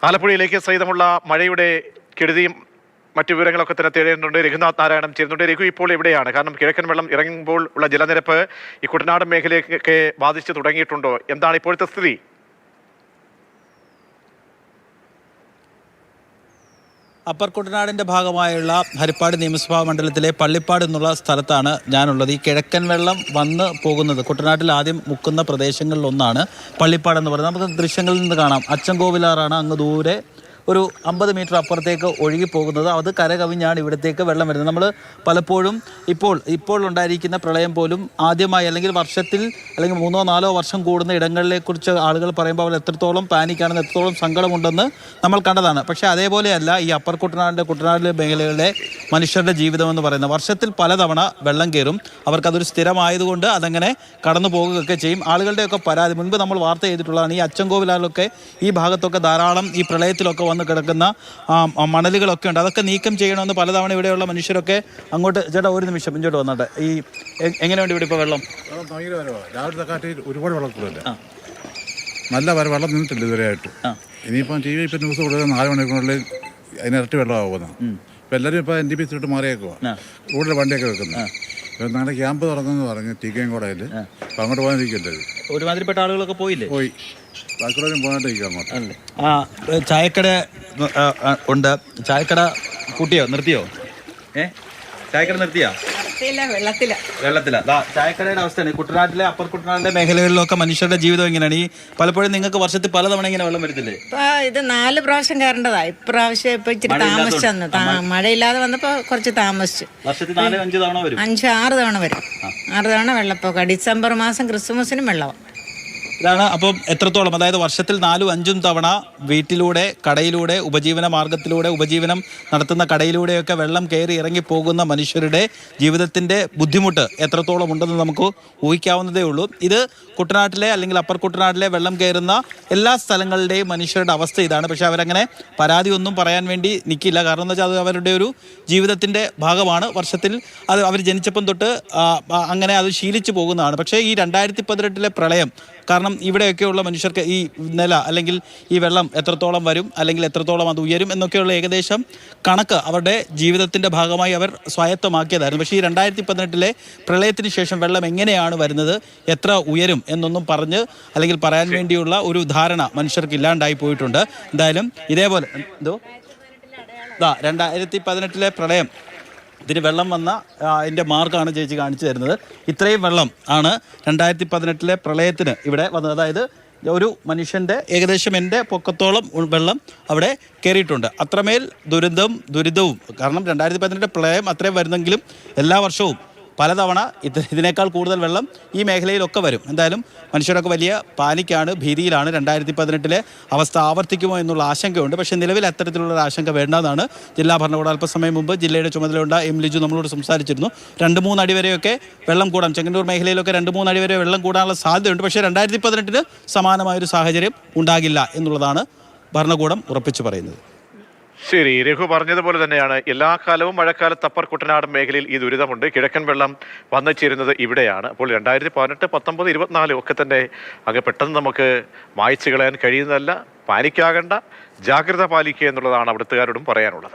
ആലപ്പുഴയിലേക്ക് സഹിതമുള്ള മഴയുടെ കെടുതിയും മറ്റു വിവരങ്ങളൊക്കെ തന്നെ തേടേണ്ടതുണ്ട്. രഘുനാഥ് നാരായണൻ ചേരുന്നുണ്ട്. രഘു ഇപ്പോൾ എവിടെയാണ്? കാരണം കിഴക്കൻ വെള്ളം ഇറങ്ങുമ്പോൾ ഉള്ള ജലനിരപ്പ് ഈ കുട്ടനാടൻ മേഖലയൊക്കെ ബാധിച്ചു തുടങ്ങിയിട്ടുണ്ടോ? എന്താണ് ഇപ്പോഴത്തെ സ്ഥിതി? അപ്പർ കുട്ടനാടിൻ്റെ ഭാഗമായുള്ള ഹരിപ്പാട് നിയമസഭാ മണ്ഡലത്തിലെ പള്ളിപ്പാട് എന്നുള്ള സ്ഥലത്താണ് ഞാനുള്ളത്. ഈ കിഴക്കൻ വെള്ളം വന്ന് പോകുന്നത് കുട്ടനാട്ടിൽ ആദ്യം മുക്കുന്ന പ്രദേശങ്ങളിലൊന്നാണ് പള്ളിപ്പാട് എന്ന് പറയുന്നത്. നമുക്ക് ദൃശ്യങ്ങളിൽ നിന്ന് കാണാം. അച്ചൻകോവിലാറാണ് അങ്ങ് ദൂരെ ഒരു 50 മീറ്റർ അപ്പുറത്തേക്ക് ഒഴുകി പോകുന്നത്. അത് കരകവിഞ്ഞാണ് ഇവിടത്തേക്ക് വെള്ളം വരുന്നത്. നമ്മൾ പലപ്പോഴും ഇപ്പോൾ ഉണ്ടായിരിക്കുന്ന പ്രളയം പോലും ആദ്യമായി അല്ലെങ്കിൽ വർഷത്തിൽ അല്ലെങ്കിൽ 3-4 വർഷം കൂടുന്ന ഇടങ്ങളിലെക്കുറിച്ച് ആളുകൾ പറയുമ്പോൾ അവർ എത്രത്തോളം പാനിക്കാണെന്ന്, എത്രത്തോളം സങ്കടമുണ്ടെന്ന് നമ്മൾ കണ്ടതാണ്. പക്ഷേ അതേപോലെയല്ല ഈ അപ്പർ കുട്ടനാടിലെ മേഖലകളിലെ മനുഷ്യരുടെ ജീവിതം എന്ന് പറയുന്നത്. വർഷത്തിൽ പലതവണ വെള്ളം കയറും. അവർക്കതൊരു സ്ഥിരമായതുകൊണ്ട് അതങ്ങനെ കടന്നു പോകുകയൊക്കെ ചെയ്യും. ആളുകളുടെയൊക്കെ പരാതി മുൻപ് നമ്മൾ വാർത്ത ചെയ്തിട്ടുള്ളതാണ്. ഈ അച്ചൻകോവിലാറിലൊക്കെ ഈ ഭാഗത്തൊക്കെ ധാരാളം ഈ പ്രളയത്തിലൊക്കെ വന്ന് കിടക്കുന്ന മണലുകളൊക്കെ ഉണ്ട്. അതൊക്കെ നീക്കം ചെയ്യണമെന്ന് പലതവണ ഇവിടെയുള്ള മനുഷ്യരൊക്കെ അങ്ങോട്ട് ചേട്ടാ ഒരു നിമിഷം ഇങ്ങോട്ട് വന്നിട്ട് ഈ എങ്ങനെയുണ്ട് ഇവിടെ ഇപ്പോൾ വെള്ളം? രാവിലത്തെ കാറ്റിൽ ഒരുപാട് വെള്ളത്തിലല്ല, നല്ല വെള്ളം നിന്നിട്ടില്ല ഇതുവരെയായിട്ട്. ഇനിയിപ്പം ടി വി ഇപ്പം ന്യൂസ് കൊടുക്കുക 4 മണിക്കൂറിൽ അതിനിരട്ടി വെള്ളമാകുന്നത്. ഇപ്പം എല്ലാവരും ഇപ്പോൾ NTPC ഇട്ട് മാറിയേക്കുക, റോഡിൽ വണ്ടിയൊക്കെ വെക്കുന്നത്. ഇപ്പം ഞങ്ങളുടെ ക്യാമ്പ് തുറന്നെന്ന് പറഞ്ഞ് ടീക്കൻകോടയിൽ അപ്പം അങ്ങോട്ട് പോകാനിരിക്കല്ലേ. ഒരുമാതിരിപ്പെട്ട ആളുകളൊക്കെ പോയി ബാക്കിയുള്ളവരും പോകാണ്ടിരിക്കുക. ചായക്കട ഉണ്ട്. ചായക്കട കൂട്ടിയോ, നിർത്തിയോ? ചായക്കട നിർത്തിയാ? വെള്ളത്തില ചായക്കടയുടെ അവസ്ഥയാണ്. കുട്ടനാട്ടിലെ അപ്പർ കുട്ടനാടിന്റെ മേഖലകളിലൊക്കെ മനുഷ്യരുടെ ജീവിതം എങ്ങനെയാണ്? ഈ പലപ്പോഴും നിങ്ങൾക്ക് വർഷത്തിൽ പലതവണ ഇങ്ങനെ വെള്ളം വരുത്തില്ലേ? ഇത് 4 പ്രാവശ്യം കയറേണ്ടതാ. ഇപ്രാവശ്യം ഇപ്പൊ ഇച്ചിരി താമസിച്ചു വന്നു. മഴയില്ലാതെ വന്നപ്പോ കുറച്ച് താമസിച്ചു. വർഷത്തിൽ 4-5 തവണ വരും. 5-6 തവണ വരും. 6 തവണ വെള്ളപ്പൊക്കം. ഡിസംബർ മാസം ക്രിസ്മസിനും വെള്ളമാണ്. ഇതാണ് അപ്പം എത്രത്തോളം, അതായത് വർഷത്തിൽ 4-5 തവണ വീട്ടിലൂടെ, കടയിലൂടെ, ഉപജീവന മാർഗത്തിലൂടെ, ഉപജീവനം നടത്തുന്ന കടയിലൂടെയൊക്കെ വെള്ളം കയറി ഇറങ്ങി പോകുന്ന മനുഷ്യരുടെ ജീവിതത്തിൻ്റെ ബുദ്ധിമുട്ട് എത്രത്തോളം ഉണ്ടെന്ന് നമുക്ക് ഊഹിക്കാവുന്നതേ ഉള്ളൂ. ഇത് കുട്ടനാട്ടിലെ അല്ലെങ്കിൽ അപ്പർ കുട്ടനാട്ടിലെ വെള്ളം കയറുന്ന എല്ലാ സ്ഥലങ്ങളുടെയും മനുഷ്യരുടെ അവസ്ഥ ഇതാണ്. പക്ഷേ അവരങ്ങനെ പരാതി ഒന്നും പറയാൻ വേണ്ടി നിൽക്കില്ല. കാരണം എന്താ വെച്ചാൽ അത് അവരുടെ ഒരു ജീവിതത്തിൻ്റെ ഭാഗമാണ്. വർഷത്തിൽ അത് അവർ ജനിച്ചപ്പം തൊട്ട് അങ്ങനെ അത് ശീലിച്ചു പോകുന്നതാണ്. പക്ഷേ ഈ 2018 പ്രളയം കാരണം ഇവിടെയൊക്കെയുള്ള മനുഷ്യർക്ക് ഈ നില അല്ലെങ്കിൽ ഈ വെള്ളം എത്രത്തോളം വരും അല്ലെങ്കിൽ എത്രത്തോളം അത് ഉയരും എന്നൊക്കെയുള്ള ഏകദേശം കണക്ക് അവരുടെ ജീവിതത്തിൻ്റെ ഭാഗമായി അവർ സ്വായത്തമാക്കിയതായിരുന്നു. പക്ഷേ ഈ 2018 പ്രളയത്തിന് ശേഷം വെള്ളം എങ്ങനെയാണ് വരുന്നത്, എത്ര ഉയരും എന്നൊന്നും പറഞ്ഞ് അല്ലെങ്കിൽ പറയാൻ വേണ്ടിയുള്ള ഒരു ധാരണ മനുഷ്യർക്ക് ഇല്ലാണ്ടായി പോയിട്ടുണ്ട്. എന്തായാലും ഇതേപോലെ 2018 പ്രളയം ഇതിന് വെള്ളം വന്ന അതിൻ്റെ മാർഗ്ഗമാണ് ചേച്ചി കാണിച്ചു തരുന്നത്. ഇത്രയും വെള്ളം ആണ് 2018 പ്രളയത്തിന് ഇവിടെ വന്നത്. അതായത് ഒരു മനുഷ്യൻ്റെ ഏകദേശം എൻ്റെ പൊക്കത്തോളം വെള്ളം അവിടെ കയറിയിട്ടുണ്ട്. അത്രമേൽ ദുരിതവും കാരണം 2018 പ്രളയം അത്രയും വരുന്നെങ്കിലും എല്ലാ വർഷവും പലതവണ ഇതിനേക്കാൾ കൂടുതൽ വെള്ളം ഈ മേഖലയിലൊക്കെ വരും. എന്തായാലും മനുഷ്യരൊക്കെ വലിയ പാനിക്കാണ്, ഭീതിയിലാണ്. 2018 അവസ്ഥ ആവർത്തിക്കുമോ എന്നുള്ള ആശങ്കയുണ്ട്. പക്ഷേ നിലവിൽ അത്തരത്തിലുള്ള ആശങ്ക വേണ്ടെന്നാണ് ജില്ലാ ഭരണകൂടം അല്പസമയം മുമ്പ് ജില്ലയുടെ ചുമതലയുള്ള M. ലിജു നമ്മളോട് സംസാരിച്ചിരുന്നു. 2-3 അടി വരെയൊക്കെ വെള്ളം കൂടാം. ചെങ്ങന്നൂർ മേഖലയിലൊക്കെ 2-3 അടി വരെ വെള്ളം കൂടാനുള്ള സാധ്യതയുണ്ട്. പക്ഷേ 2018 സമാനമായൊരു സാഹചര്യം ഉണ്ടാകില്ല എന്നുള്ളതാണ് ഭരണകൂടം ഉറപ്പിച്ചു പറയുന്നത്. ശരി, രഘു പറഞ്ഞതുപോലെ തന്നെയാണ്. എല്ലാ കാലവും മഴക്കാലത്ത് അപ്പർ കുട്ടനാടൻ മേഖലയിൽ ഈ ദുരിതമുണ്ട്. കിഴക്കൻ വെള്ളം വന്നു ചേരുന്നത് ഇവിടെയാണ്. അപ്പോൾ 2018, 19, 24 ഒക്കെ തന്നെ അങ്ങ് പെട്ടെന്ന് നമുക്ക് മായ്ച്ചു കളയാൻ കഴിയുന്നതല്ല. പാനിക്കാകണ്ട, ജാഗ്രത പാലിക്കുക എന്നുള്ളതാണ് അവിടുത്തുകാരോടും പറയാനുള്ളത്.